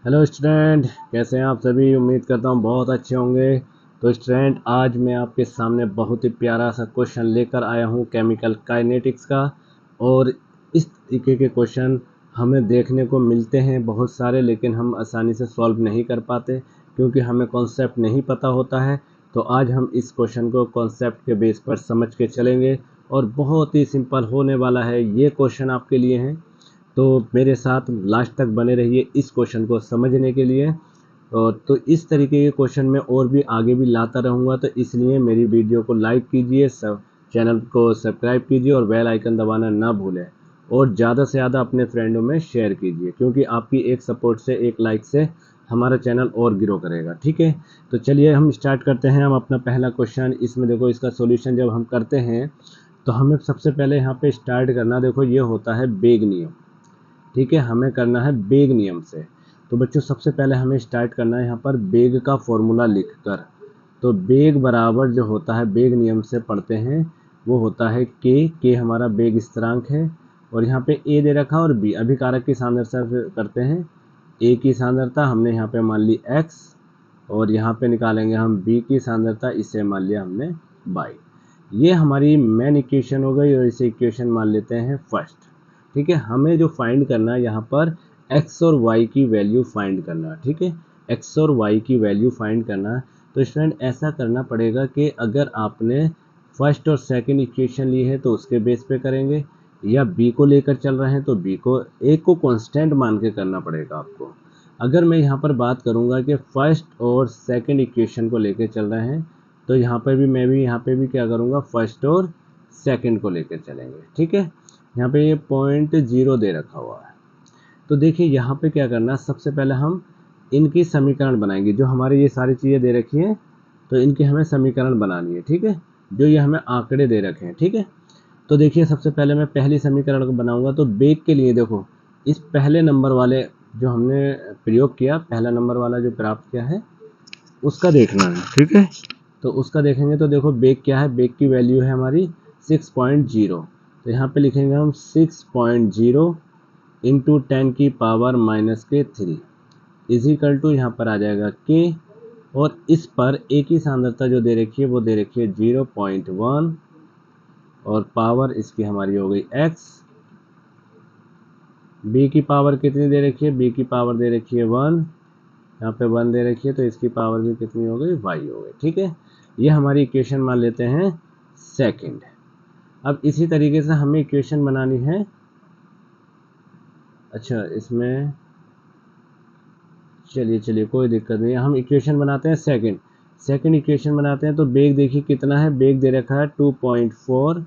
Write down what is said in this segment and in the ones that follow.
Hello student, कैसे हैं आप सभी। उम्मीद करता हूँ बहुत अच्छे होंगे। तो स्टूडेंट, आज मैं आपके सामने बहुत ही प्यारा सा क्वेश्चन लेकर आया हूँ केमिकल काइनेटिक्स का। और इस तरीके के क्वेश्चन हमें देखने को मिलते हैं बहुत सारे, लेकिन हम आसानी से सॉल्व नहीं कर पाते क्योंकि हमें कॉन्सेप्ट नहीं पता होता है। तो आज हम इस क्वेश्चन को कॉन्सेप्ट के बेस पर समझ के चलेंगे और बहुत ही सिंपल होने वाला है ये क्वेश्चन आपके लिए है। तो मेरे साथ लास्ट तक बने रहिए इस क्वेश्चन को समझने के लिए। और तो इस तरीके के क्वेश्चन मैं और भी आगे भी लाता रहूँगा, तो इसलिए मेरी वीडियो को लाइक कीजिए, सब चैनल को सब्सक्राइब कीजिए और बेल आइकन दबाना ना भूलें। और ज़्यादा से ज़्यादा अपने फ्रेंडों में शेयर कीजिए, क्योंकि आपकी एक सपोर्ट से, एक लाइक से हमारा चैनल और ग्रो करेगा। ठीक है, तो चलिए हम स्टार्ट करते हैं। हम अपना पहला क्वेश्चन, इसमें देखो इसका सॉल्यूशन जब हम करते हैं तो हमें सबसे पहले यहाँ पे स्टार्ट करना, देखो ये होता है बेग नियम। ठीक है, हमें करना है बेग नियम से। तो बच्चों सबसे पहले हमें स्टार्ट करना है यहाँ पर बेग का फॉर्मूला लिखकर। तो बेग बराबर जो होता है, बेग नियम से पढ़ते हैं, वो होता है के हमारा बेग स्थिरांक है। और यहाँ पे ए दे रखा और बी अभिकारक की सांद्रता करते हैं। ए की सांद्रता हमने यहाँ पे मान ली x, और यहाँ पे निकालेंगे हम बी की सांद्रता, इसे मान लिया हमने y। ये हमारी मेन इक्वेशन हो गई और इसे इक्वेशन मान लेते हैं फर्स्ट। ठीक है, हमें जो फाइंड करना है यहाँ पर x और y की वैल्यू फाइंड करना। ठीक है, x और y की वैल्यू फाइंड करना। तो स्टूडेंट ऐसा करना पड़ेगा कि अगर आपने फर्स्ट और सेकंड इक्वेशन ली है तो उसके बेस पे करेंगे, या b को लेकर चल रहे हैं तो b को, एक को कांस्टेंट मान के करना पड़ेगा आपको। अगर मैं यहाँ पर बात करूँगा कि फर्स्ट और सेकंड इक्वेशन को लेकर चल रहे हैं, तो यहाँ पर भी मैं भी यहाँ पे भी क्या करूँगा, फर्स्ट और सेकंड को लेकर चलेंगे। ठीक है, यहाँ पे ये 0.0 दे रखा हुआ है। तो देखिए यहाँ पे क्या करना है, सबसे पहले हम इनकी समीकरण बनाएंगे। जो हमारे ये सारी चीज़ें दे रखी हैं तो इनकी हमें समीकरण बनानी है। ठीक है, जो ये हमें आंकड़े दे रखे हैं। ठीक है, तो देखिए सबसे पहले मैं पहली समीकरण को बनाऊंगा। तो बेग के लिए देखो, इस पहले नंबर वाले जो हमने प्रयोग किया, पहला नंबर वाला जो प्राप्त किया है उसका देखना है। ठीक है, तो उसका देखेंगे तो देखो बेग क्या है, बेग की वैल्यू है हमारी 6.0। तो यहाँ पे लिखेंगे हम 6.0 इंटू 10 की पावर -3 इजिकल टू, यहाँ पर आ जाएगा के। और इस पर ए की सांद्रता जो दे रखी है वो दे रखी है 0.1, और पावर इसकी हमारी हो गई x। b की पावर कितनी दे रखी है, b की पावर दे रखी है 1, यहाँ पे 1 दे रखी है, तो इसकी पावर भी कितनी हो गई, y हो गई। ठीक है, ये हमारी इक्वेशन मान लेते हैं सेकंड। अब इसी तरीके से हमें इक्वेशन बनानी है, अच्छा इसमें चलिए कोई दिक्कत नहीं है, हम इक्वेशन बनाते हैं सेकंड इक्वेशन बनाते हैं। तो बेग देखिए कितना है, बेग दे रखा है 2.4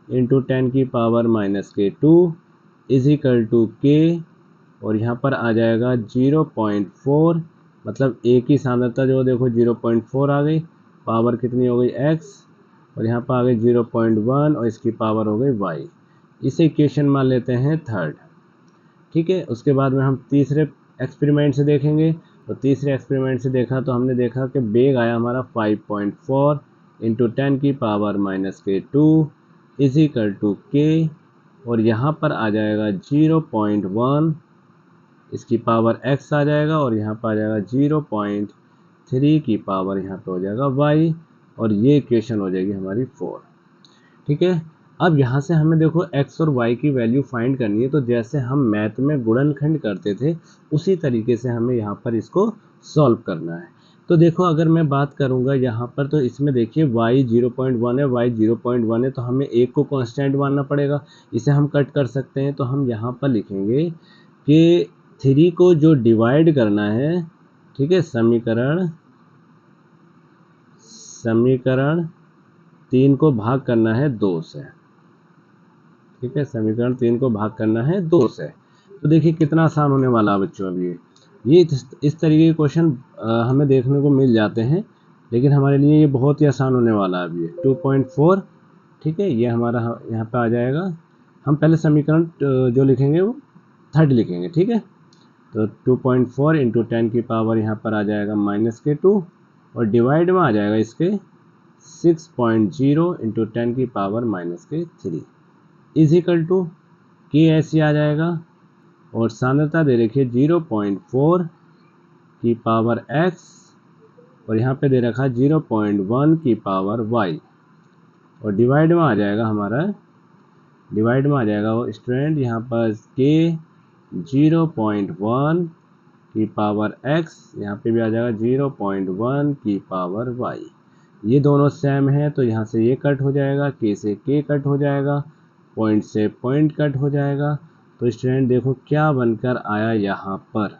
इंटू 10 की पावर -2 इजिकल टू के। और यहाँ पर आ जाएगा 0.4, मतलब ए की सांद्रता जो देखो 0.4 आ गई, पावर कितनी हो गई x, और यहाँ पर आ गई 0.1 और इसकी पावर हो गई y। इसे इक्वेशन मान लेते हैं थर्ड। ठीक है, उसके बाद में हम तीसरे एक्सपेरिमेंट से देखेंगे। तो तीसरे एक्सपेरिमेंट से देखा तो हमने देखा कि बेग आया हमारा 5.4 इंटू 10 की पावर -2 इजिकल टू के। और यहाँ पर आ जाएगा 0.1, इसकी पावर x आ जाएगा, और यहाँ पर आ जाएगा 0.3 की पावर यहाँ पे हो जाएगा y। और ये इक्वेशन हो जाएगी हमारी 4। ठीक है, अब यहाँ से हमें देखो x और y की वैल्यू फाइंड करनी है। तो जैसे हम मैथ में गुणनखंड करते थे उसी तरीके से हमें यहाँ पर इसको सॉल्व करना है। तो देखो अगर मैं बात करूँगा यहाँ पर, तो इसमें देखिए y 0.1 है, y 0.1 है, तो हमें एक को कांस्टेंट मानना पड़ेगा। इसे हम कट कर सकते हैं। तो हम यहाँ पर लिखेंगे कि 3 को जो डिवाइड करना है, ठीक है, समीकरण 3 को भाग करना है 2 से। ठीक है, समीकरण 3 को भाग करना है 2 से। तो देखिए कितना आसान होने वाला है बच्चों। अब ये इस तरीके के क्वेश्चन हमें देखने को मिल जाते हैं, लेकिन हमारे लिए ये बहुत ही आसान होने वाला है। अब ये 2.4, ठीक है, ये हमारा यहाँ पे आ जाएगा। हम पहले समीकरण जो लिखेंगे वो थर्ड लिखेंगे। ठीक है, तो 2.4 इंटू 10 की पावर यहाँ पर आ जाएगा -2, और डिवाइड में आ जाएगा इसके 6.0 इंटू 10 की पावर -3 इजिकल टू के ऐसे आ जाएगा। और सांद्रता दे रखिए 0.4 की पावर x और यहाँ पे दे रखा है 0.1 की पावर y और डिवाइड में आ जाएगा हमारा, डिवाइड में आ जाएगा वो स्टूडेंट यहाँ पर k 0.1 की पावर x, यहाँ पे भी आ जाएगा 0.1 की पावर y। ये दोनों सेम है तो यहाँ से ये कट हो जाएगा, k से k कट हो जाएगा, पॉइंट से पॉइंट कट हो जाएगा। तो स्टूडेंट देखो क्या बनकर आया यहाँ पर,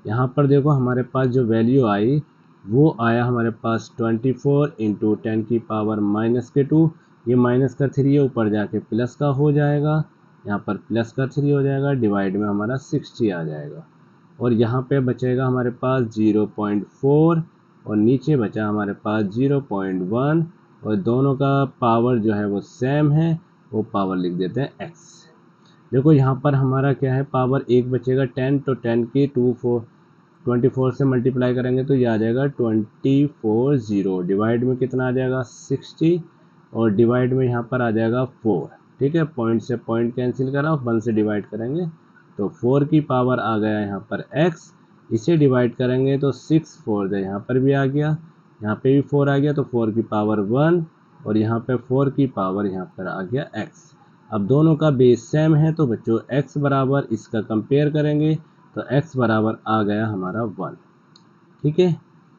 यहाँ पर देखो हमारे पास जो वैल्यू आई वो आया हमारे पास 24 इंटू 10 की पावर -2। ये माइनस का 3 है, ऊपर जाके प्लस का हो जाएगा, यहाँ पर प्लस का 3 हो जाएगा, डिवाइड में हमारा 60 आ जाएगा और यहाँ पे बचेगा हमारे पास 0.4 और नीचे बचा हमारे पास 0.1 और दोनों का पावर जो है वो सेम है, वो पावर लिख देते हैं x। देखो यहाँ पर हमारा क्या है, पावर एक बचेगा 10, तो 10 की 24 से मल्टीप्लाई करेंगे तो ये आ जाएगा 24 डिवाइड में कितना आ जाएगा 60 और डिवाइड में यहाँ पर आ जाएगा 4। ठीक है, पॉइंट से पॉइंट कैंसिल करा, 1 से डिवाइड करेंगे तो 4 की पावर आ गया यहाँ पर x, इसे डिवाइड करेंगे तो 6 4 यहाँ पर भी आ गया, यहाँ पे भी 4 आ गया तो 4 की पावर 1 और यहाँ पे 4 की पावर यहाँ पर आ गया x। अब दोनों का बेस सेम है तो बच्चों x बराबर, इसका कंपेयर करेंगे तो x बराबर आ गया हमारा 1। ठीक है,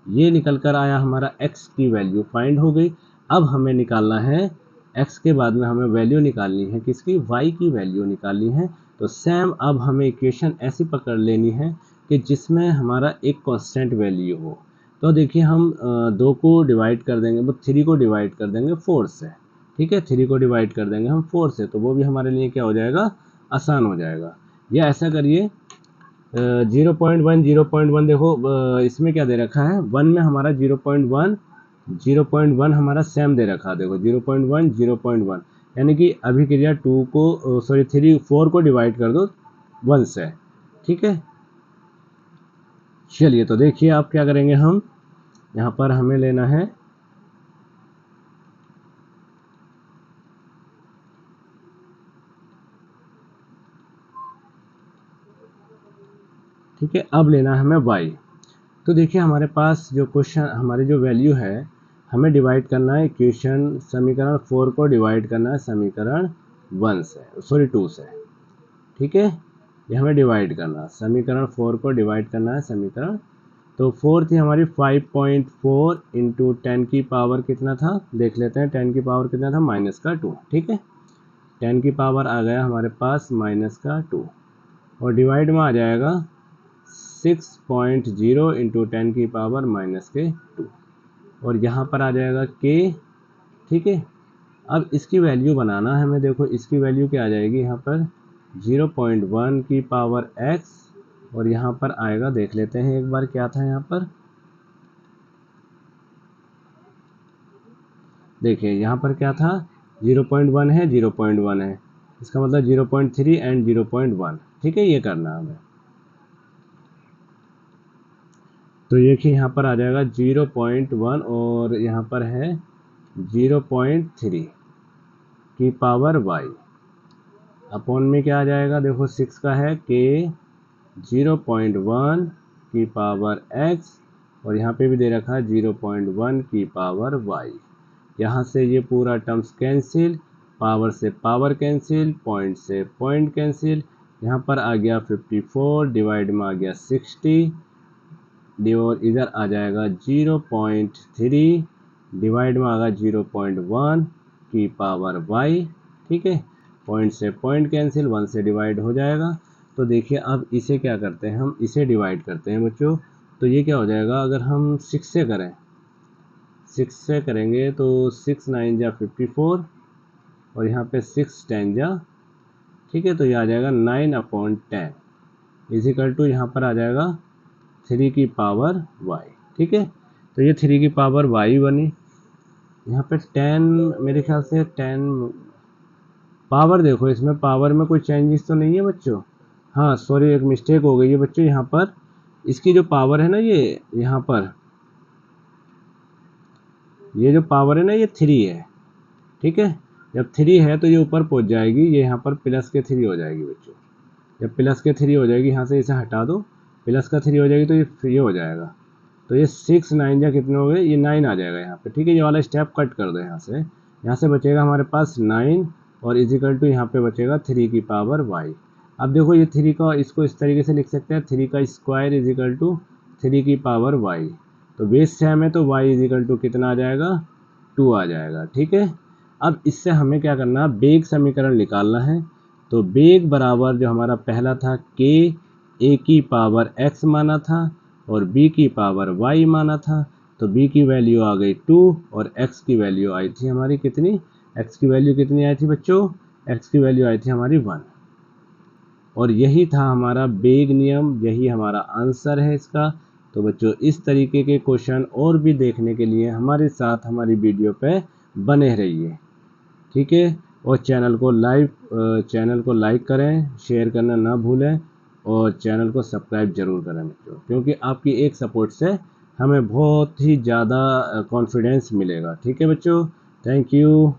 ये निकल कर आया हमारा x की वैल्यू फाइंड हो गई। अब हमें निकालना है x के बाद में हमें वैल्यू निकालनी है किसकी, y की वैल्यू निकालनी है। तो सेम अब हमें इक्वेशन ऐसी पकड़ लेनी है कि जिसमें हमारा एक कांस्टेंट वैल्यू हो। तो देखिए हम 2 को डिवाइड कर देंगे, वो 3 को डिवाइड कर देंगे 4 से। ठीक है, 3 को डिवाइड कर देंगे हम 4 से, तो वो भी हमारे लिए क्या हो जाएगा, आसान हो जाएगा। या ऐसा करिए 0.1 देखो इसमें क्या दे रखा है, 1 में हमारा 0.1 हमारा सेम दे रखा है। देखो 0.1 यानी कि अभिक्रिया 2 को 4 को डिवाइड कर दो 1 से। ठीक है, चलिए तो देखिए आप क्या करेंगे, हम यहाँ पर हमें लेना है ठीक है, अब लेना है हमें y। तो देखिए हमारे पास जो क्वेश्चन, हमारी जो वैल्यू है, हमें डिवाइड करना है इक्वेशन, समीकरण 4 को डिवाइड करना है समीकरण 2 से। ठीक है, ये हमें डिवाइड करना है, समीकरण 4 को डिवाइड करना है समीकरण। तो 4 थी हमारी 5.4 इंटू 10 की पावर कितना था, देख लेते हैं 10 की पावर कितना था, -2। ठीक है, 10 की पावर आ गया हमारे पास -2 और डिवाइड में आ जाएगा 6.0 इंटू 10 की पावर -2 और यहाँ पर आ जाएगा k। ठीक है, अब इसकी वैल्यू बनाना है हमें। देखो इसकी वैल्यू क्या आ जाएगी, यहाँ पर 0.1 की पावर x और यहाँ पर आएगा, देख लेते हैं एक बार क्या था यहाँ पर। देखिए यहाँ पर क्या था, 0.1 है, 0.1 है, इसका मतलब 0.3 एंड 0.1। ठीक है, ये करना है हमें। तो देखिए यहाँ पर आ जाएगा 0.1 और यहाँ पर है 0.3 की पावर y अपॉन में क्या आ जाएगा, देखो 6 का है k 0.1 की पावर x और यहाँ पे भी दे रखा है 0.1 की पावर y। यहाँ से ये पूरा टर्म्स कैंसिल, पावर से पावर कैंसिल, पॉइंट से पॉइंट कैंसिल, यहाँ पर आ गया 54, डिवाइड में आ गया 60 और इधर आ जाएगा 0.3, डिवाइड में आ गया 0.1 की पावर y। ठीक है, पॉइंट से पॉइंट कैंसिल, 1 से डिवाइड हो जाएगा। तो देखिए अब इसे क्या करते हैं, हम इसे डिवाइड करते हैं बच्चों। तो ये क्या हो जाएगा, अगर हम 6 से करें, 6 से करेंगे तो 6 9 जा 54 और यहाँ पे 6 10 जा, ठीक है, तो ये आ जाएगा 9/10 इजिकल टू यहाँ पर आ जाएगा 3 की पावर y। ठीक है, तो ये 3 की पावर y बनी। यहाँ पे 10 मेरे ख्याल से 10 पावर, देखो इसमें पावर में कोई चेंजेस तो नहीं है बच्चों। हाँ सॉरी, एक मिस्टेक हो गई है बच्चों, यहाँ पर इसकी जो पावर है ना, ये यहाँ पर ये जो पावर है ना, ये 3 है। ठीक है, जब 3 है तो ये ऊपर पहुँच जाएगी, ये यहाँ पर प्लस के 3 हो जाएगी बच्चों। जब प्लस के 3 हो जाएगी, यहाँ से इसे हटा दो प्लस का 3 हो जाएगी तो ये हो जाएगा। तो ये 6 9 या कितने हो गए, ये 9 आ जाएगा यहाँ पे। ठीक है, ये वाला स्टेप कट कर दो यहाँ से बचेगा हमारे पास 9 और इजिकल टू यहाँ पे बचेगा 3 की पावर y। अब देखो ये 3 का, इसको इस तरीके से लिख सकते हैं, 3 का स्क्वायर इजिकल टू 3 की पावर y। तो बेस सेम है तो y इजिकल टू कितना आ जाएगा, 2 आ जाएगा। ठीक है, अब इससे हमें क्या करना है, बेग समीकरण निकालना है। तो बेग बराबर जो हमारा पहला था k a की पावर x माना था और b की पावर y माना था। तो b की वैल्यू आ गई 2 और x की वैल्यू आई थी हमारी कितनी, x की वैल्यू कितनी आई थी बच्चों, x की वैल्यू आई थी हमारी 1। और यही था हमारा बेग नियम, यही हमारा आंसर है इसका। तो बच्चों इस तरीके के क्वेश्चन और भी देखने के लिए हमारे साथ हमारी वीडियो पे बने रहिए। ठीक है, और चैनल को लाइक करें, शेयर करना ना भूलें और चैनल को सब्सक्राइब जरूर करें बच्चों, क्योंकि आपकी एक सपोर्ट से हमें बहुत ही ज़्यादा कॉन्फिडेंस मिलेगा। ठीक है बच्चों, थैंक यू।